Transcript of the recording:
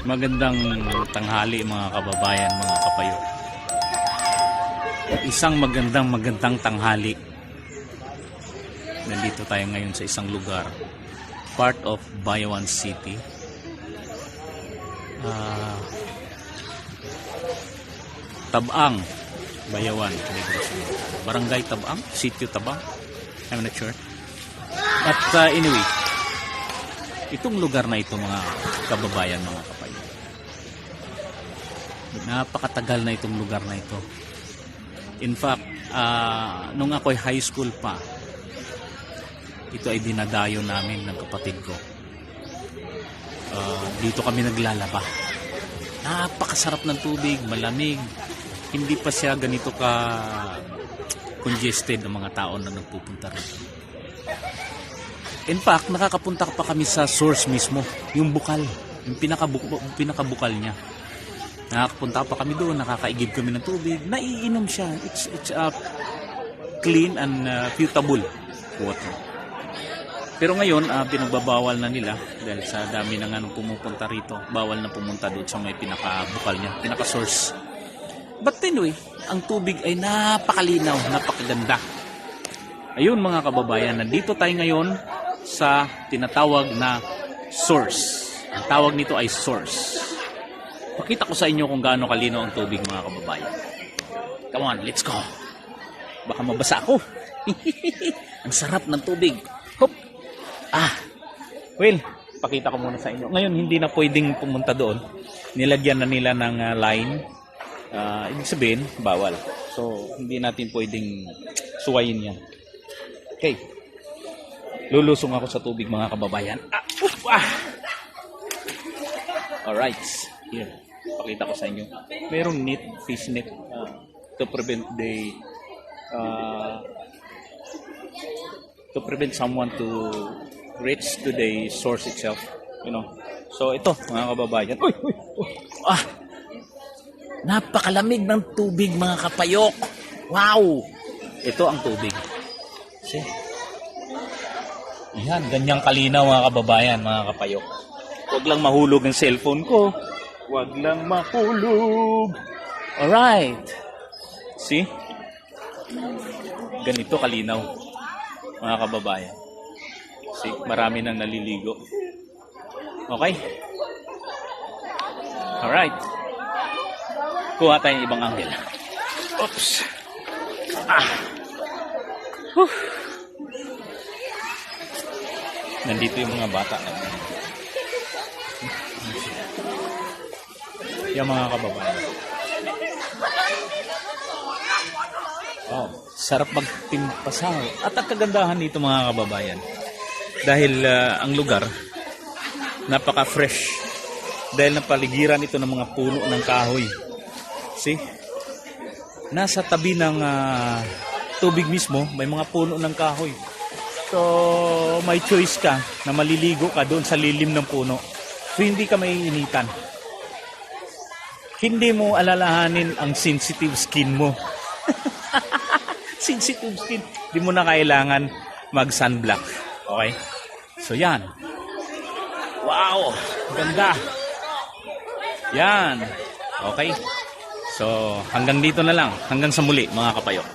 Magandang tanghali mga kababayan, mga kapayo. Isang magandang tanghali. Nandito tayo ngayon sa isang lugar, part of Bayawan City. Tabang, Bayawan, Barangay Tabang, Sitio Tabang. I'm not sure. But anyway, itong lugar na ito mga kababayan, mga kapayo, napakatagal na itong lugar na ito. In fact, nung ako'y high school pa, ito ay dinadayo namin ng kapatid ko. Dito kami naglalaba. Napakasarap ng tubig, malamig. Hindi pa siya ganito ka congested ng mga tao na nagpupunta rito. In fact, nakakapunta pa kami sa source mismo, yung bukal, yung pinakabukal niya. Nakakapunta pa kami doon, nakakaigib kami ng tubig, naiinom siya. It's clean and potable water. Pero ngayon, pinagbabawal na nila dahil sa dami ng pumupunta rito. Bawal na pumunta doon sa may pinakabukal niya, pinaka-source. But anyway, ang tubig ay napakalinaw, napakaganda. Ayun mga kababayan, nandito tayo ngayon sa tinatawag na source. Ang tawag nito ay source. Pakita ko sa inyo kung gaano kalinaw ang tubig mga kababayan. Come on, let's go. Baka mabasa ako. Ang sarap ng tubig. Hop. Well, pakita ko muna sa inyo. Ngayon, hindi na pwedeng pumunta doon. Nilagyan na nila ng line. Ibig sabihin, bawal. So, hindi natin pwedeng suwayin yan. Okay. Lulusong ako sa tubig mga kababayan. Alright. Here. Pakita ko sa inyo. Merong net, fish net to prevent someone to reach to the source itself, you know. So ito mga kababayan, napakalamig ng tubig mga kapayok. Wow, ito ang tubig. See? Yan, ganyang kalinaw mga kababayan, mga kapayok. Huwag lang mahulog ang cellphone ko. Huwag lang mahulog. Alright. See? Ganito kalinaw mga kababayan. See, marami nang naliligo. Okay? Alright. Kuha tayong ibang angle. Oops. Nandito yung mga bata. Yung mga kababayan. Oh, sarap magtimpasaw. At ang kagandahan dito mga kababayan, dahil ang lugar napaka-fresh, dahil napaligiran ito ng mga puno ng kahoy. See? Nasa tabi ng tubig mismo, may mga puno ng kahoy. So, may choice ka na maliligo ka doon sa lilim ng puno. So, hindi ka maiinitan. Hindi mo alalahanin ang sensitive skin mo. Sensitive skin. Hindi mo na kailangan mag-sunblock. Okay? So, yan. Wow! Ganda! Yan. Okay? So, hanggang dito na lang. Hanggang sa muli, mga kapayok.